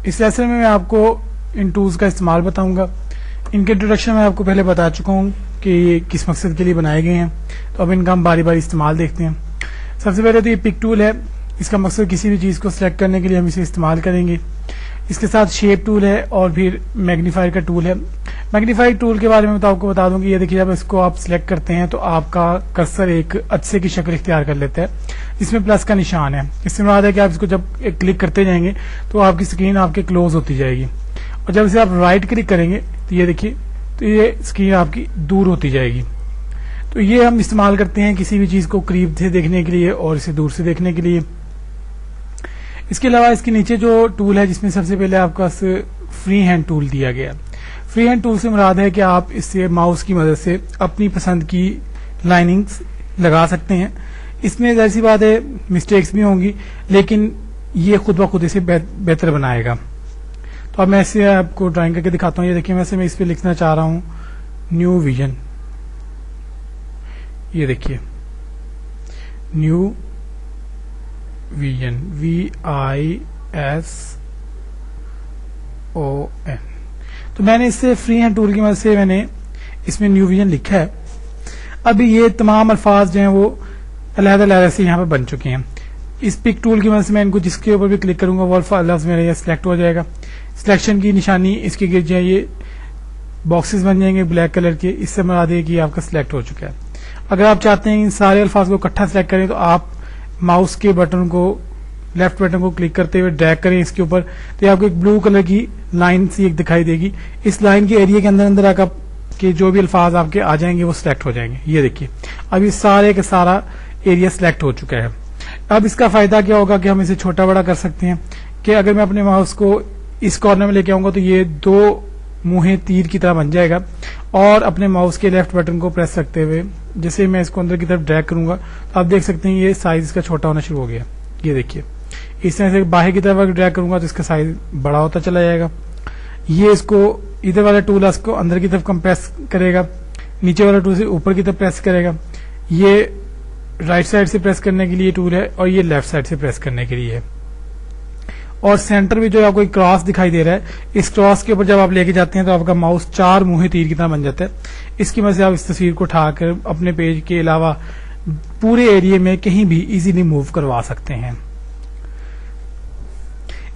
اس lesson میں آپ کو ان ٹولز کا استعمال بتاؤں گا. ان کے انٹروڈکشن میں آپ کو پہلے بتا چکا ہوں کہ یہ کس مقصد کے لیے بنائے گئے ہیں. تو اب ان کا ہم باری باری استعمال دیکھتے ہیں. سب سے پہلے تو یہ پک ٹول ہے. اس کا مقصد کسی بھی چیز کو سلیکٹ کرنے کے لیے ہم اسے استعمال کریں گے. اس کے ساتھ شیپ ٹول ہے اور پھر میگنیفائر کا ٹول ہے. میگنیفائر ٹول کے بارے میں تو آپ کو بتا دوں کہ یہ دیکھیے جب اس کو آپ سلیکٹ کرتے ہیں تو آپ کا کرسر ایک عدسے کی شکل اختیار کر لیتا ہے جس میں پلس کا نشان ہے. اس سے مراد ہے کہ آپ اس کو جب کلک کرتے جائیں گے تو آپ کی اسکرین آپ کے کلوز ہوتی جائے گی, اور جب اسے آپ رائٹ کلک کریں گے تو یہ دیکھیے تو یہ اسکرین آپ کی دور ہوتی جائے گی. تو یہ ہم استعمال کرتے ہیں کسی بھی چیز کو قریب سے دیکھنے کے لیے اور اسے دور سے دیکھنے کے لیے. اس کے علاوہ اس کے نیچے جو ٹول ہے جس میں سب سے پہلے آپ کا فری ہینڈ ٹول دیا گیا. فری ہینڈ ٹول سے مراد ہے کہ آپ اس سے ماؤس کی مدد سے اپنی پسند کی لائننگز لگا سکتے ہیں. اس میں ظاہر سی بات ہے مسٹیکس بھی ہوں گی, لیکن یہ خود بخود اسے بہتر بنائے گا. تو اب میں اسے آپ کو ڈرائنگ کر کے دکھاتا ہوں. یہ دیکھیے ویسے میں اس پہ لکھنا چاہ رہا ہوں نیو ویژن. یہ دیکھیے نیو ویژن VISON. تو میں نے اس سے فری ہینڈ ٹول کی مدد سے میں نے اس میں نیو ویژن لکھا ہے. ابھی یہ تمام الفاظ جو ہیں وہ علیحدہ علیحدہ سے یہاں پہ بن چکے ہیں. اس پک ٹول کی مدد سے میں ان کو جس کے اوپر بھی کلک کروں گا وہ لفظ میرا یہ سلیکٹ ہو جائے گا. سلیکشن کی نشانی اس کے گرد جائے یہ باکسز بن جائیں گے بلیک کلر کے. اس سے مراد ہے کہ آپ کا سلیکٹ ہو چکا ہے. اگر آپ چاہتے ہیں ان سارے الفاظ کو اکٹھا سلیکٹ کریں تو آپ ماؤس کے بٹن کو لیفٹ بٹن کو کلک کرتے ہوئے ڈریگ کریں اس کے اوپر, تو یہ آپ کو ایک بلو کلر کی لائن سی ایک دکھائی دے گی. اس لائن کے ایریا کے اندر اندر آپ کے جو بھی الفاظ آپ کے آ جائیں گے وہ سلیکٹ ہو جائیں گے. یہ دیکھیے اب یہ سارے کا سارا ایریا سلیکٹ ہو چکا ہے. اب اس کا فائدہ کیا ہوگا کہ ہم اسے چھوٹا بڑا کر سکتے ہیں کہ اگر میں اپنے ماؤس کو اس کارنر میں لے کے آؤں گا تو یہ دو منہیں تیر کی طرح بن جائے گا, اور اپنے ماؤس کے لیفٹ بٹن کو پریس رکھتے ہوئے جیسے میں اس کو اندر کی طرف ڈریگ کروں گا تو آپ دیکھ سکتے ہیں یہ سائز اس کا چھوٹا ہونا شروع ہو گیا. یہ دیکھیے اس طرح سے باہر کی طرف اگر ڈریگ کروں گا تو اس کا سائز بڑا ہوتا چلا جائے گا. یہ اس کو ادھر والا ٹول اس کو اندر کی طرف کمپریس کرے گا, نیچے والا ٹول سے اوپر کی طرف پریس کرے گا. یہ رائٹ سائڈ سے پریس کرنے کے لیے ٹول ہے اور یہ لیفٹ سائڈ سے پریس کرنے کے لیے ہے. اور سینٹر میں جو آپ کو ایک کراس دکھائی دے رہا ہے, اس کراس کے اوپر جب آپ لے کے جاتے ہیں تو آپ کا ماؤس چار منہیں تیر کی طرح بن جاتا ہے. اس کی وجہ سے آپ اس تصویر کو اٹھا کر اپنے پیج کے علاوہ پورے ایریا میں کہیں بھی ایزیلی موو کروا سکتے ہیں.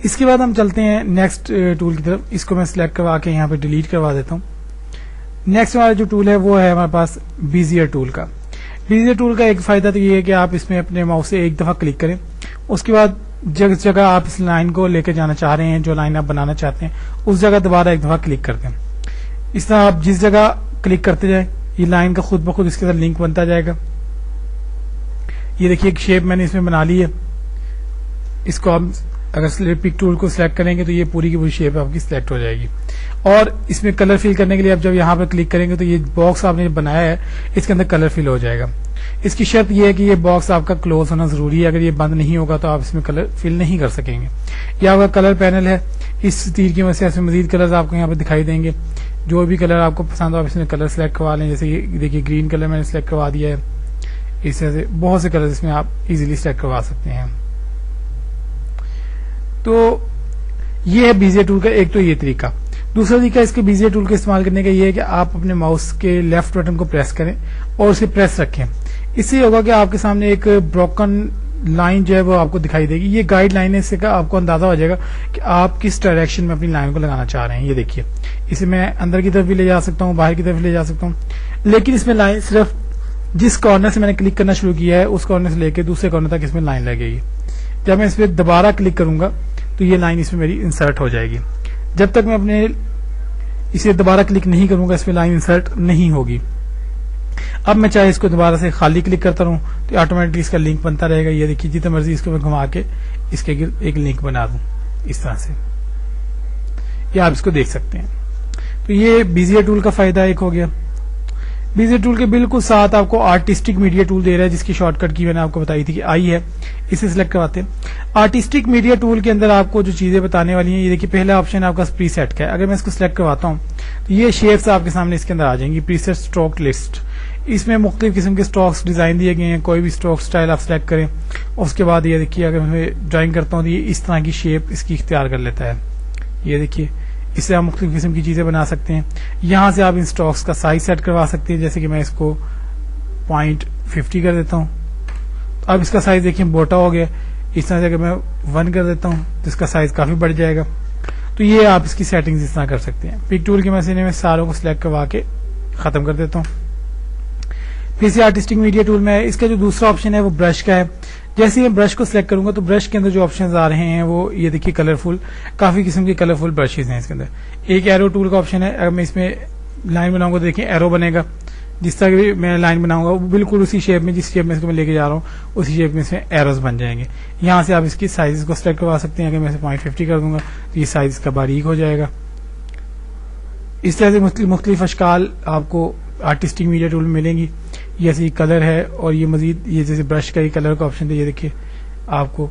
اس کے بعد ہم چلتے ہیں نیکسٹ ٹول کی طرف. اس کو میں سلیکٹ کروا کے یہاں پہ ڈیلیٹ کروا دیتا ہوں. نیکسٹ والا جو ٹول ہے وہ ہے ہمارے پاس بیزیئر ٹول کا. بیزیئر ٹول کا ایک فائدہ تو یہ ہے کہ آپ اس میں اپنے ماؤس سے ایک دفعہ کلک کریں, اس کے بعد جس جگہ آپ اس لائن کو لے کے جانا چاہ رہے ہیں, جو لائن آپ بنانا چاہتے ہیں, اس جگہ دوبارہ ایک دفعہ کلک کر دیں. اس طرح آپ جس جگہ کلک کرتے جائیں یہ لائن کا خود بخود اس کے ساتھ لنک بنتا جائے گا. یہ دیکھیے ایک شیپ میں نے اس میں بنا لی ہے. اس کو آپ اگر پک ٹول کو سلیکٹ کریں گے تو یہ پوری کی پوری شیپ آپ کی سلیکٹ ہو جائے گی. اور اس میں کلر فل کرنے کے لیے آپ جب یہاں پہ کلک کریں گے تو یہ باکس آپ نے بنایا ہے اس کے اندر کلر فل ہو جائے گا. اس کی شرط یہ ہے کہ یہ باکس آپ کا کلوز ہونا ضروری ہے. اگر یہ بند نہیں ہوگا تو آپ اس میں کلر فل نہیں کر سکیں گے. یہ آپ کا کلر پینل ہے. اس تیر کی وجہ سے ایسے مزید کلر آپ کو یہاں پہ دکھائی دیں گے. جو بھی کلر آپ کو پسند ہو آپ اس میں کلر سلیکٹ کروا لیں. جیسے یہ دیکھیے گرین کلر میں نے سلیکٹ کروا دیا ہے. اس طرح سے بہت سے کلر اس میں آپ ایزیلی سلیکٹ کروا سکتے ہیں. تو یہ ہے بیزیئر ٹول کا ایک تو یہ طریقہ. دوسرا طریقہ اس کے بیزیئر ٹول کا استعمال کرنے کا یہ ہے کہ آپ اپنے ماؤس کے لیفٹ بٹن کو پریس کریں اور اسے پریس رکھیں. اس سے ہوگا کہ آپ کے سامنے ایک بروکن لائن جو ہے وہ آپ کو دکھائی دے گی. یہ گائیڈ لائن ہے, اس سے آپ کو اندازہ ہو جائے گا کہ آپ کس ڈائریکشن میں اپنی لائن کو لگانا چاہ رہے ہیں. یہ دیکھیے اسے میں اندر کی طرف بھی لے جا سکتا ہوں, باہر کی طرف لے جا سکتا ہوں, لیکن اس میں لائن صرف جس کارنر سے میں نے کلک کرنا شروع کیا ہے اس کارنر سے لے کے دوسرے کارنر تک اس میں لائن لگے گی. جب میں اس پہ دوبارہ کلک کروں گا تو یہ لائن اس میں میری انسرٹ ہو جائے گی. جب تک میں اپنے اسے دوبارہ کلک نہیں کروں گا اس میں لائن انسرٹ نہیں ہوگی. اب میں چاہے اس کو دوبارہ سے خالی کلک کرتا رہوں تو آٹومیٹکلی اس کا لنک بنتا رہے گا. یہ دیکھیے جتنا مرضی اس کو میں گھما کے اس کے گرد ایک لنک بنا دوں اس طرح سے, یہ آپ اس کو دیکھ سکتے ہیں. تو یہ بیزیئر ٹول کا فائدہ ایک ہو گیا. بیزیئر ٹول کے بالکل ساتھ آپ کو آرٹسٹک میڈیا ٹول دے رہا ہے جس کی شارٹ کٹ کی میں نے آپ کو بتائی تھی کہ آئی ہے. اسے سلیکٹ کرواتے ہیں. آرٹسٹک میڈیا ٹول کے اندر آپ کو جو چیزیں بتانے والی ہیں, یہ دیکھیے پہلا آپشن آپ کا پری سیٹ کا ہے. اگر میں اس کو سلیکٹ کرواتا ہوں تو یہ شیپس آپ کے سامنے اس کے اندر آ جائیں گی. پری سیٹ اسٹروک لسٹ, اس میں مختلف قسم کے اسٹروکس ڈیزائن دیے گئے ہیں. کوئی بھی اسٹروک اسٹائل آپ سلیکٹ کریں. اس کے بعد یہ دیکھیے اگر میں ڈرائنگ کرتا ہوں تو یہ اس طرح کی شیپ اس کی اختیار کر لیتا ہے. یہ دیکھیے اس سے آپ مختلف قسم کی چیزیں بنا سکتے ہیں. یہاں سے آپ ان اسٹاکس کا سائز سیٹ کروا سکتے ہیں, جیسے کہ میں اس کو 0.50 کر دیتا ہوں. تو اب اس کا سائز دیکھیں موٹا ہو گیا. اس طرح سے اگر میں 1 کر دیتا ہوں تو اس کا سائز کافی بڑھ جائے گا. تو یہ آپ اس کی سیٹنگز اس طرح کر سکتے ہیں. پک ٹول کی مدد سے میں ساروں کو سلیکٹ کروا کے ختم کر دیتا ہوں. پھر سے آرٹسٹک میڈیا ٹول میں اس کا جو دوسرا آپشن ہے وہ برش کا ہے. جیسے ہی میں برش کو سلیکٹ کروں گا تو برش کے اندر جو آپشنز آ رہے ہیں وہ یہ دیکھیے کلرفل, کافی قسم کے کلرفل برشز ہیں اس کے اندر. ایک ایرو ٹول کا آپشن ہے. اگر میں اس میں لائن بناؤں گا تو دیکھیں ایرو بنے گا. جس طرح بھی میں لائن بناؤں گا وہ بالکل اسی شیپ میں, جس شیپ میں اس کو میں لے کے جا رہا ہوں اسی شیپ میں اس میں ایروز بن جائیں گے. یہاں سے آپ اس کی سائز کو سلیکٹ کروا سکتے ہیں. اگر میں اسے 0.50 کر دوں گا تو یہ سائز کا باریک ہو جائے گا. اس طرح سے مختلف اشکال آپ کو آرٹسٹک میڈیا ٹول میں ملیں گی. جیسے یہ کلر ہے اور یہ مزید یہ جیسے برش کا یہ کلر کا آپشن ہے. یہ دیکھیے آپ کو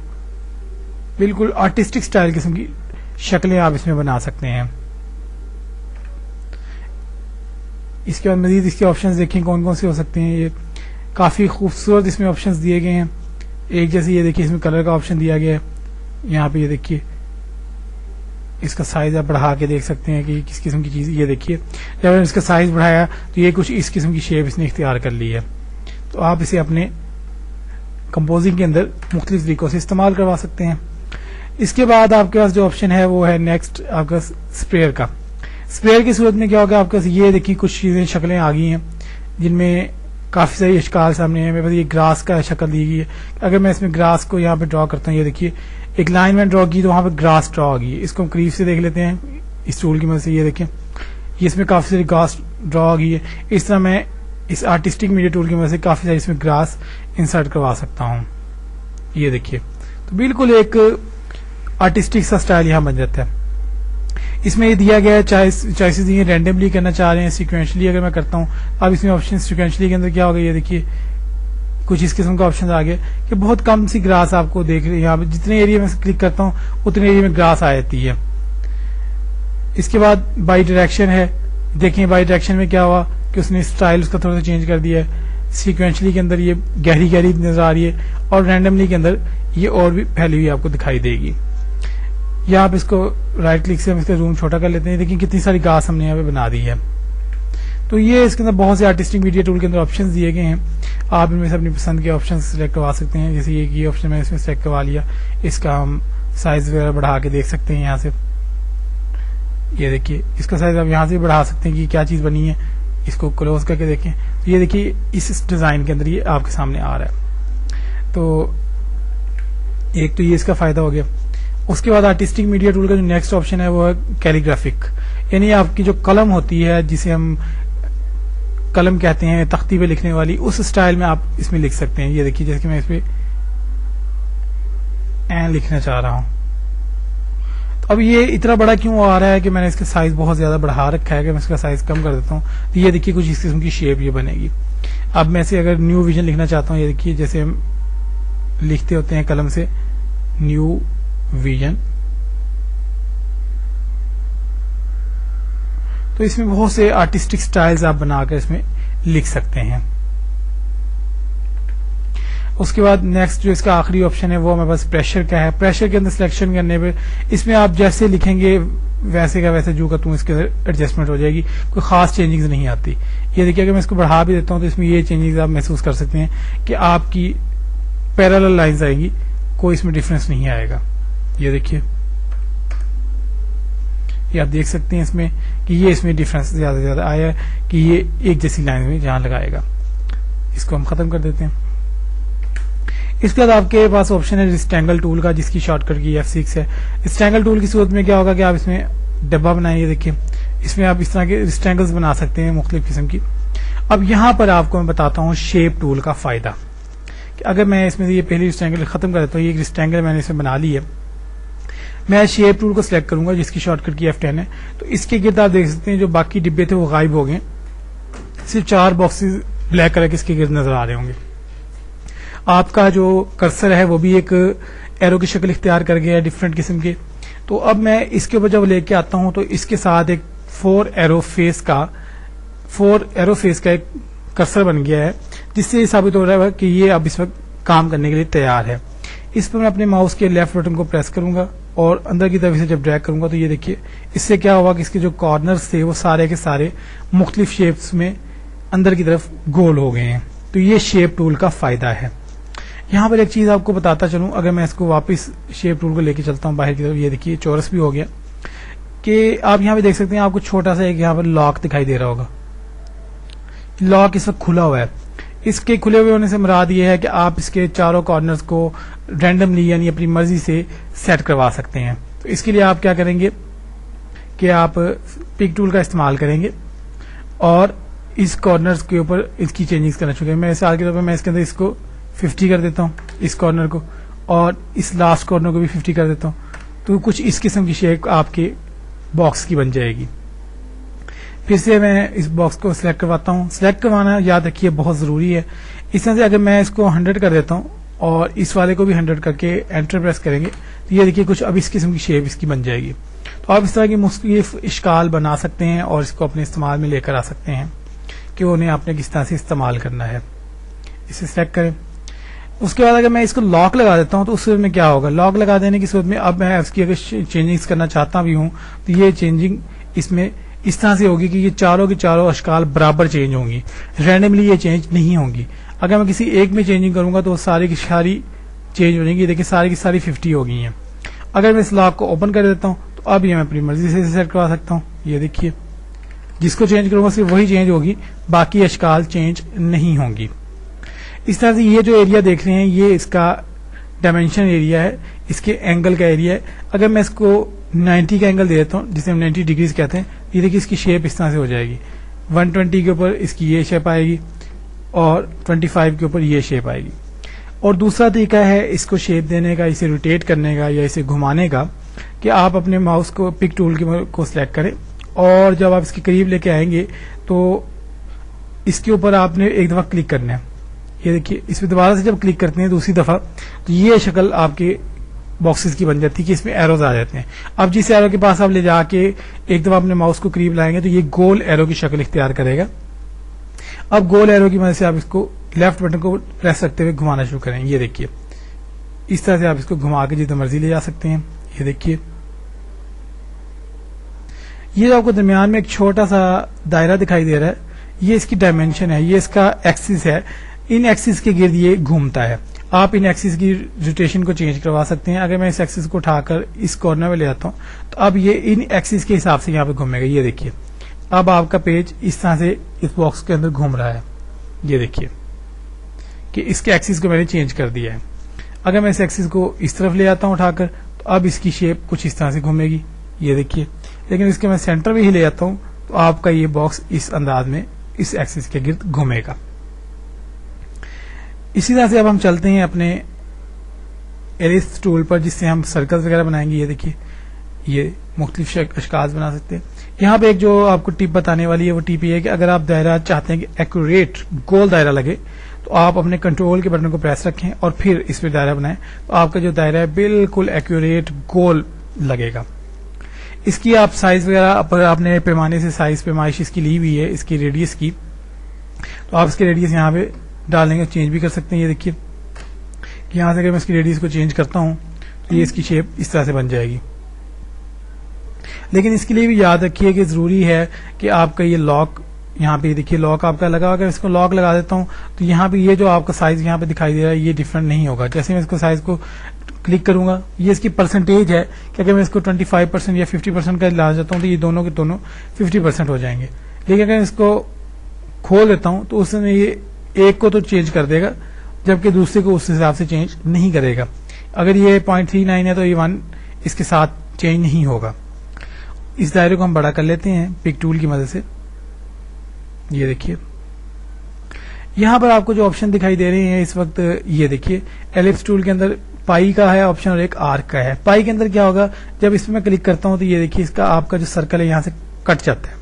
بالکل آرٹسٹک سٹائل قسم کی شکلیں آپ اس میں بنا سکتے ہیں. اس کے بعد مزید اس کے آپشنز دیکھیں کون کون سے ہو سکتے ہیں. یہ کافی خوبصورت اس میں آپشنز دیے گئے ہیں. ایک جیسے یہ دیکھیے اس میں کلر کا آپشن دیا گیا ہے. یہاں پہ یہ دیکھیے اس کا سائز آپ بڑھا کے دیکھ سکتے ہیں کہ کس قسم کی چیز. یہ دیکھیے جب اس کا سائز بڑھایا تو یہ کچھ اس قسم کی شیپ اس نے اختیار کر لی ہے. تو آپ اسے اپنے کمپوزنگ کے اندر مختلف طریقوں سے استعمال کروا سکتے ہیں. اس کے بعد آپ کے پاس جو آپشن ہے وہ ہے نیکسٹ آپ کا اسپریئر کا. اسپریئر کی صورت میں کیا ہوگا, آپ کے پاس یہ دیکھیے کچھ چیزیں شکلیں آ گئی ہیں جن میں کافی ساری اشکال سامنے ہیں. میرے پاس یہ گراس کا شکل دی گئی ہے. اگر میں اس میں گراس کو یہاں پہ ڈرا کرتا ہوں, یہ دیکھیے ایک لائن میں ڈرا کی تو وہاں پہ گراس ڈرا ہوگی. اس کو ہم قریب سے دیکھ لیتے ہیں اس ٹول کی مدد سے. یہ دیکھیں یہ اس میں کافی ساری گراس ڈرا ہوگی ہے. اس طرح میں اس آرٹسٹک میڈیا ٹول کی مدد سے کافی ساری اس میں گراس انسرٹ کروا سکتا ہوں. یہ دیکھیے تو بالکل ایک آرٹسٹک سا سٹائل یہاں بن جاتا ہے. اس میں یہ دیا گیا ہے چوائسیز یہ رینڈملی کرنا چاہ رہے ہیں سیکوینشلی اگر میں کرتا ہوں. اب اس میں آپشن سیکوینشلی کے اندر کیا ہوگا, یہ دیکھیے کچھ اس قسم کا آپشن آ گیا کہ بہت کم سی گراس آپ کو دیکھ رہے ہیں. یہاں پہ جتنے ایریا میں کلک کرتا ہوں اتنے ایریا میں گراس آ جاتی ہے. اس کے بعد بائی ڈائریکشن ہے. دیکھیں بائی ڈائریکشن میں کیا ہوا کہ اس نے اسٹائل اس کا تھوڑا سا چینج کر دیا ہے. سیکوینشلی کے اندر یہ گہری گہری نظر آ رہی ہے اور رینڈملی کے اندر یہ اور بھی پھیلی ہوئی آپ کو دکھائی دے گی. یا آپ اس کو رائٹ کلک سے ہم اس کا زوم چھوٹا کر لیتے ہیں. دیکھیں کتنی ساری گاس ہم نے یہاں پہ بنا دی ہے. تو یہ اس کے اندر بہت سے آرٹسٹک میڈیا ٹول کے اندر آپشنز دیے گئے ہیں. آپ ان میں سے اپنی پسند کے آپشن سلیکٹ کروا سکتے ہیں. جیسے یہ آپشن میں اس میں سلیکٹ کروا لیا, اس کا ہم سائز وغیرہ بڑھا کے دیکھ سکتے ہیں. یہاں سے یہ دیکھیے اس کا سائز آپ یہاں سے بڑھا سکتے ہیں کہ کیا چیز بنی ہے. اس کو کلوز کر کے دیکھیں تو یہ دیکھیے اس ڈیزائن کے اندر یہ آپ کے سامنے آ رہا ہے. تو ایک تو یہ اس کا فائدہ ہو گیا. اس کے بعد آرٹسٹک میڈیا ٹول کا جو نیکسٹ آپشن ہے وہ ہے کیلیگرافک, یعنی آپ کی جو قلم ہوتی ہے جسے ہم قلم کہتے ہیں تختی پہ لکھنے والی, اس سٹائل میں آپ اس میں لکھ سکتے ہیں. یہ دیکھیے جیسے کہ میں اس پہ این لکھنا چاہ رہا ہوں. تو اب یہ اتنا بڑا کیوں آ رہا ہے کہ میں نے اس کا سائز بہت زیادہ بڑھا رکھا ہے. کہ میں اس کا سائز کم کر دیتا ہوں تو یہ دیکھیے کچھ اس قسم کی شیپ یہ بنے گی. اب میں سے اگر نیو ویژن لکھنا چاہتا ہوں, یہ دیکھیے جیسے ہم لکھتے ہوتے ہیں قلم سے نیو ویژن, تو اس میں بہت سے آرٹسٹک سٹائلز آپ بنا کر اس میں لکھ سکتے ہیں. اس کے بعد نیکسٹ جو اس کا آخری آپشن ہے وہ ہمارے پاس پریشر کا ہے. پریشر کے اندر سلیکشن کرنے پہ اس میں آپ جیسے لکھیں گے ویسے کا ویسے جو کا تم اس کے ایڈجسٹمنٹ ہو جائے گی, کوئی خاص چینجنگز نہیں آتی. یہ دیکھیے اگر میں اس کو بڑھا بھی دیتا ہوں تو اس میں یہ چینجنگز آپ محسوس کر سکتے ہیں کہ آپ کی پیرالل لائنز آئیں گی, کوئی اس میں ڈفرینس نہیں آئے گا. یہ دیکھیے یہ آپ دیکھ سکتے ہیں اس میں کہ یہ اس میں ڈفرینس زیادہ سے زیادہ آیا ہے کہ یہ ایک جیسی لائن میں جہاں لگائے گا. اس کو ہم ختم کر دیتے ہیں. اس کے بعد آپ کے پاس آپشن ہے ریکٹینگل ٹول کا, جس کی شارٹ کٹ کی F6 ہے. ریکٹینگل ٹول کی صورت میں کیا ہوگا کہ آپ اس میں ڈبہ بنائیں. یہ دیکھیے اس میں آپ اس طرح کے ریکٹینگلز بنا سکتے ہیں مختلف قسم کی. اب یہاں پر آپ کو میں بتاتا ہوں شیپ ٹول کا فائدہ. کہ اگر میں اس میں یہ پہلی ریکٹینگل ختم کر دیتا ہوں, یہ ایک ریکٹینگل میں نے اس میں بنا لی ہے, میں شیپ ٹول کو سلیکٹ کروں گا جس کی شارٹ کٹ کی F10 ہے. تو اس کے گرد آپ دیکھ سکتے ہیں جو باقی ڈبے تھے وہ غائب ہو گئے, صرف 4 باکسز بلیک کلر کے اس کے گرد نظر آ رہے ہوں گے. آپ کا جو کرسر ہے وہ بھی ایک ایرو کی شکل اختیار کر گیا ہے ڈفرینٹ قسم کے. تو اب میں اس کے اوپر جب لے کے آتا ہوں تو اس کے ساتھ ایک 4 ایرو فیس کا ایک کرسر بن گیا ہے, جس سے یہ ثابت ہو رہا ہے کہ یہ اب اس وقت کام کرنے کے لیے تیار ہے. اس پر میں اپنے ماؤس کے لیفٹ بٹن کو پریس کروں گا اور اندر کی طرف سے جب ڈریگ کروں گا تو یہ دیکھیے اس سے کیا ہوا کہ اس کے جو کارنرز تھے وہ سارے کے سارے مختلف شیپس میں اندر کی طرف گول ہو گئے ہیں. تو یہ شیپ ٹول کا فائدہ ہے. یہاں پر ایک چیز آپ کو بتاتا چلوں, اگر میں اس کو واپس شیپ ٹول کو لے کے چلتا ہوں باہر کی طرف, یہ دیکھیے چورس بھی ہو گیا کہ آپ یہاں پہ دیکھ سکتے ہیں آپ کو چھوٹا سا ایک یہاں پر لاک دکھائی دے رہا ہوگا. لاک اس وقت کھلا ہوا ہے. اس کے کھلے ہوئے ہونے سے مراد یہ ہے کہ آپ اس کے چاروں کارنرز کو رینڈملی یعنی اپنی مرضی سے سیٹ کروا سکتے ہیں. تو اس کے لیے آپ کیا کریں گے کہ آپ پک ٹول کا استعمال کریں گے اور اس کارنرز کے اوپر اس کی چینجنگز کرنا شروع کریں. میں مثال کے طور پر میں اس کے اندر اس کو 50 کر دیتا ہوں, اس کارنر کو, اور اس لاسٹ کارنر کو بھی 50 کر دیتا ہوں. تو کچھ اس قسم کی شیپ آپ کے باکس کی بن جائے گی. پھر سے میں اس باکس کو سلیکٹ کرواتا ہوں. سلیکٹ کروانا یاد رکھیے بہت ضروری ہے. اس طرح سے اگر میں اس کو 100 کر دیتا ہوں اور اس والے کو بھی 100 کر کے انٹر پریس کریں گے تو یہ دیکھیے کچھ اب اس قسم کی شیپ اس کی بن جائے گی. تو آپ اس طرح کی مختلف اشکال بنا سکتے ہیں اور اس کو اپنے استعمال میں لے کر آ سکتے ہیں کہ انہیں آپ نے کس طرح سے استعمال کرنا ہے. اسے سلیکٹ کریں. اس کے بعد اگر میں اس کو لاک لگا دیتا ہوں تو اس صورت میں کیا ہوگا, لاک لگا دینے کی صورت میں اب میں اس کی اگر چینجنگز کرنا چاہتا بھی ہوں تو یہ چینجنگ اس میں اس طرح سے ہوگی کہ یہ چاروں کی چاروں اشکال برابر چینج ہوں گی, رینڈملی یہ چینج نہیں ہوں گی. اگر میں کسی ایک میں چینجنگ کروں گا تو وہ ساری کی ساری چینج ہو جائیں گی. دیکھیں ساری کی ساری 50 ہو گئی ہیں. اگر میں اس لاک کو اوپن کر دیتا ہوں تو اب یہ میں اپنی مرضی سے سیٹ کروا سکتا ہوں. یہ دیکھیے جس کو چینج کروں گا صرف وہی چینج ہوگی, باقی اشکال چینج نہیں ہوں گی. اس طرح سے یہ جو ایریا دیکھ رہے ہیں یہ اس کا ڈائمینشن ایریا ہے, اس کے اینگل کا ایریا ہے. اگر میں اس کو 90 کا اینگل دے دیتا ہوں جسے ہم 90 ڈگریز کہتے ہیں, یہ دیکھیے اس کی شیپ اس طرح سے ہو جائے گی. 120 کے اوپر اس کی یہ شیپ آئے گی اور 25 کے اوپر یہ شیپ آئے گی. اور دوسرا طریقہ ہے اس کو شیپ دینے کا, اسے روٹیٹ کرنے کا یا اسے گھمانے کا, کہ آپ اپنے ماؤس کو پک ٹول کو سلیکٹ کریں اور جب آپ اس کے قریب لے کے آئیں گے تو اس کے اوپر آپ نے ایک دفعہ کلک کرنا ہے. یہ دیکھیے اس پہ دوبارہ سے جب کلک کرتے ہیں دوسری دفعہ تو یہ شکل آپ کے باکسز کی بن جاتی ہے کہ اس میں ایروز آ جاتے ہیں. اب جس ایرو کے پاس آپ لے جا کے ایک دفعہ اپنے ماؤس کو قریب لائیں گے تو یہ گول ایرو کی شکل اختیار کرے گا. اب گول ایرو کی مدد سے آپ اس کو لیفٹ بٹن کو پریس رکھتے ہوئے گھمانا شروع کریں. یہ دیکھیے اس طرح سے آپ اس کو گھما کے جتنا مرضی لے جا سکتے ہیں. یہ دیکھیے یہ جو آپ کو درمیان میں ایک چھوٹا سا دائرہ دکھائی دے رہا ہے یہ اس کی ڈائمینشن ہے, یہ اس کا ایکسس ہے. ان ایکسس کے گرد یہ گھومتا ہے. آپ ان ایکسس کی روٹیشن کو چینج کروا سکتے ہیں. اگر میں اس ایکسس کو اٹھا کر اس کارنر میں لے آتا ہوں تو اب یہ ان ایکسس کے حساب سے یہاں پہ گھومے گا. یہ دیکھیے اب آپ کا پیج اس طرح سے اس باکس کے اندر گھوم رہا ہے. یہ دیکھیے کہ اس کے ایکسس کو میں نے چینج کر دیا ہے. اگر میں اس ایکسس کو اس طرف لے آتا ہوں اٹھا کر تو اب اس کی شیپ کچھ اس طرح سے گھومے گی. یہ دیکھیے لیکن اس کے میں سینٹر بھی ہی لے آتا ہوں تو آپ کا یہ باکس اس انداز میں اس ایکسس کے گرد گھومے گا. اسی طرح سے اب ہم چلتے ہیں اپنے ایریز ٹول پر جس سے ہم سرکلز وغیرہ بنائیں گے. یہ دیکھیے یہ مختلف اشکال بنا سکتے ہیں. یہاں پہ ایک جو آپ کو ٹپ بتانے والی ہے وہ ٹپ یہ ہے کہ اگر آپ دائرہ چاہتے ہیں کہ ایکوریٹ گول دائرہ لگے تو آپ اپنے کنٹرول کے بٹن کو پریس رکھیں اور پھر اس پہ دائرہ بنائیں تو آپ کا جو دائرہ ہے بالکل ایکوریٹ گول لگے گا. اس کی آپ سائز وغیرہ پر آپ نے پیمانے سے سائز پیمائش اس کی لی ہوئی ہے اس کی ریڈیس کی, تو آپ اس کے ریڈیس یہاں پہ ڈالنے کا چینج بھی کر سکتے ہیں. یہ دیکھیے یہاں سے اگر میں اس کی ریڈیس کو چینج کرتا ہوں تو یہ اس کی شیپ اس طرح سے بن جائے گی. لیکن اس کے لیے بھی یاد رکھیے کہ ضروری ہے کہ آپ کا یہ لاک یہاں پہ دیکھیے لاک آپ کا لگا. اگر اس کو لاک لگا دیتا ہوں تو یہاں پہ یہ جو آپ کا سائز یہاں پہ دکھائی دے رہا ہے یہ ڈفرنٹ نہیں ہوگا. جیسے میں اس کو سائز کو کلک کروں گا یہ اس کی پرسنٹیج ہے کہ اگر میں اس کو 25% یا 50% کا لا جاتا ہوں تو یہ دونوں کے دونوں 50% ہو جائیں گے. لیکن اگر اس کو کھول دیتا ہوں تو اس میں یہ ایک کو تو چینج کر دے گا جبکہ دوسرے کو اس حساب سے چینج نہیں کرے گا. اگر یہ 0.39 ہے تو یہ 1 اس کے ساتھ چینج نہیں ہوگا. اس دائرے کو ہم بڑا کر لیتے ہیں پک ٹول کی مدد سے. یہ دیکھیے یہاں پر آپ کو جو آپشن دکھائی دے رہے ہیں اس وقت, یہ دیکھیے ایلپس ٹول کے اندر پائی کا ہے آپشن اور ایک آرک کا ہے. پائی کے اندر کیا ہوگا جب اس میں کلک کرتا ہوں تو یہ دیکھیے اس کا آپ کا جو سرکل ہے یہاں سے کٹ جاتا ہے.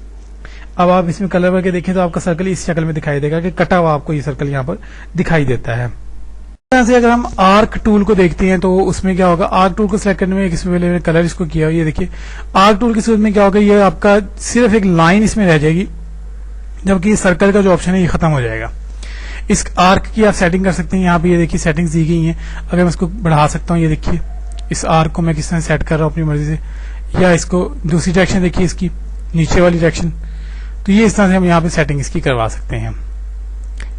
اب آپ اس میں کلر کر کے دیکھیں تو آپ کا سرکل اس شکل میں دکھائی دے گا کہ کٹا ہوا آپ کو یہ سرکل یہاں پر دکھائی دیتا ہے. اس طرح سے اگر ہم آرک ٹول کو دیکھتے ہیں تو اس میں کیا ہوگا, آرک ٹول کو سلیکٹ کرنے میں اس میں کلر اس کو کیا. یہ دیکھیے آرک ٹول کی صورت میں کیا ہوگا, یہ آپ کا صرف ایک لائن اس میں رہ جائے گی جبکہ سرکل کا جو آپشن ہے یہ ختم ہو جائے گا. اس آرک کی آپ سیٹنگ کر سکتے ہیں. یہاں پہ یہ دیکھیے سیٹنگز دی گئی ہیں. اگر میں اس کو بڑھا سکتا ہوں, یہ دیکھیے اس آرک کو میں کس طرح سیٹ کر رہا ہوں اپنی مرضی سے, یا اس کو دوسری ڈائریکشن دیکھیے اس کی نیچے والی ڈائریکشن, تو یہ اس طرح سے ہم یہاں پہ سیٹنگ اس کی کروا سکتے ہیں.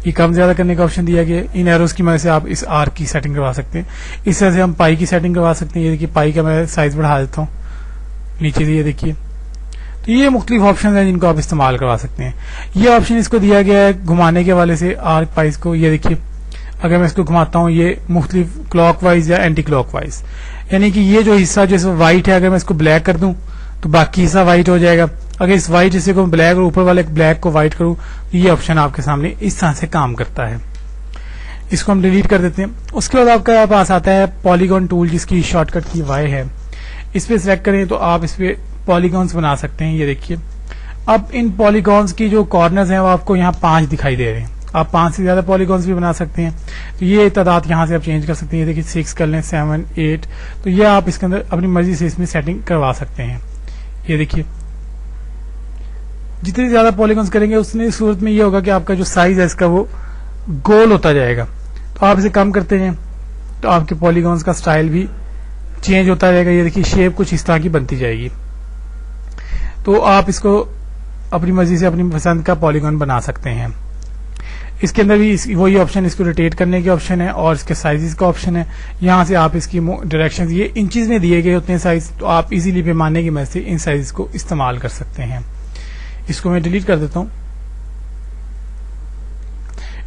یہ کم زیادہ کرنے کا آپشن دیا گیا ہے, ان ایروز کی مدد سے آپ اس آرک کی سیٹنگ کروا سکتے ہیں. اس طرح سے ہم پائی کی سیٹنگ کروا سکتے ہیں. یہ دیکھیے پائی کا میں سائز بڑھا دیتا ہوں نیچے سے, یہ دیکھیے. تو یہ مختلف آپشن ہیں جن کو آپ استعمال کروا سکتے ہیں. یہ آپشن اس کو دیا گیا ہے گھمانے کے حوالے سے آرک پائز کو. یہ دیکھیے اگر میں اس کو گھماتا ہوں یہ مختلف کلاک وائز یا اینٹی کلاک وائز, یعنی کہ یہ جو حصہ جیسے وائٹ ہے اگر میں اس کو بلیک کر دوں تو باقی حصہ وائٹ ہو جائے گا. اگر اس وائٹ حصے کو بلیک اور اوپر والے بلیک کو وائٹ کروں تو یہ آپشن آپ کے سامنے اس طرح سے کام کرتا ہے. اس کو ہم ڈیلیٹ کر دیتے ہیں. اس کے بعد آپ کے پاس آتا ہے پالیگون ٹول جس کی شارٹ کٹ کی وائی ہے. اس پہ سلیکٹ کریں تو آپ اس پہ پالیگونز بنا سکتے ہیں. یہ دیکھیے اب ان پالیگونز کی جو کارنرز ہیں وہ آپ کو یہاں 5 دکھائی دے رہے ہیں. آپ 5 سے زیادہ پالیگونز بھی بنا سکتے ہیں. تو یہ تعداد یہاں سے آپ چینج کر سکتے ہیں. یہ دیکھیے 6 کر لیں, 7, 8, تو یہ آپ اس کے اندر اپنی مرضی سے اس میں سیٹنگ کروا سکتے ہیں. یہ دیکھیے جتنی زیادہ پالیگونز کریں گے اتنی صورت میں یہ ہوگا کہ آپ کا جو سائز ہے اس کا وہ گول ہوتا جائے گا. تو آپ اسے کم کرتے ہیں تو آپ کے پالیگونز کا سٹائل بھی چینج ہوتا جائے گا. یہ دیکھیے شیپ کچھ اس طرح کی بنتی جائے گی. تو آپ اس کو اپنی مرضی سے اپنی پسند کا پالیگون بنا سکتے ہیں. اس کے اندر بھی وہی آپشن اس کو روٹیٹ کرنے کے آپشن ہے اور اس کے سائزز کا آپشن ہے. یہاں سے آپ اس کی ڈائریکشن یہ انچیز میں دیے گئے ہوتے ہیں سائز, تو آپ ایزیلی پیمانے کی مدد سے ان سائز کو استعمال کر سکتے ہیں. اس کو میں ڈیلیٹ کر دیتا ہوں.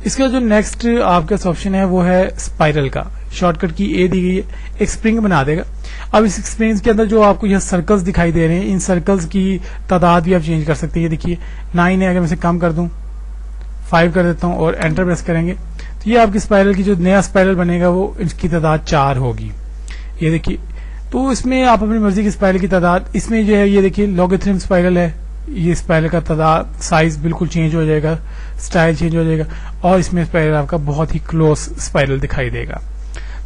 اس کا جو نیکسٹ آپ کا آپشن ہے وہ ہے اسپائرل کا. شارٹ کٹ کی اے دی گئی ہے, ایک اسپرنگ بنا دے گا. اب اس اسپرنگ کے اندر جو آپ کو یہ سرکلز دکھائی دے رہے ہیں ان سرکلز کی تعداد بھی آپ چینج کر سکتے ہیں. یہ دیکھیے 9 ہے, اگر میں اسے کم کر دوں 5 کر دیتا ہوں اور انٹر پریس کریں گے تو یہ آپ کی اسپائرل کی جو نیا اسپائرل بنے گا وہ اس کی تعداد 4 ہوگی. یہ دیکھیے تو اس میں آپ اپنی مرضی کی اسپائرل کی تعداد اس میں جو ہے یہ دیکھیے لوگیتھرم اسپائرل ہے. یہ اسپائرل کا تعداد سائز بالکل چینج ہو جائے گا, سٹائل چینج ہو جائے گا اور اس میں اسپائرل آپ کا بہت ہی کلوز اسپائرل دکھائی دے گا.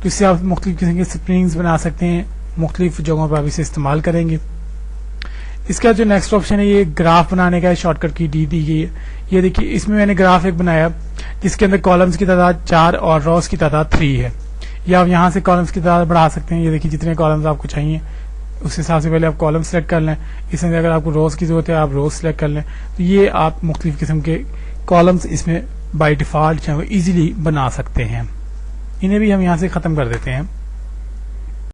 تو اس سے آپ مختلف قسم کے اسپرنگز بنا سکتے ہیں, مختلف جگہوں پر آپ اسے استعمال کریں گے. اس کا جو نیکسٹ آپشن ہے یہ گراف بنانے کا ہے. شارٹ کٹ کی ڈی دی گئی ہے. یہ دیکھیے اس میں نے گراف ایک بنایا جس کے اندر کالمز کی تعداد 4 اور روز کی تعداد 3 ہے. یا آپ یہاں سے کالمز کی تعداد بڑھا سکتے ہیں. یہ دیکھیے جتنے کالمز آپ کو چاہیے اس حساب سے پہلے آپ کالم سلیکٹ کر لیں. اس میں اگر آپ کو روز کی ضرورت ہے آپ روز سلیکٹ کر لیں. تو یہ آپ مختلف قسم کے کالمز اس میں بائی ڈیفالٹ ایزیلی بنا سکتے ہیں. انہیں بھی ہم یہاں سے ختم کر دیتے ہیں.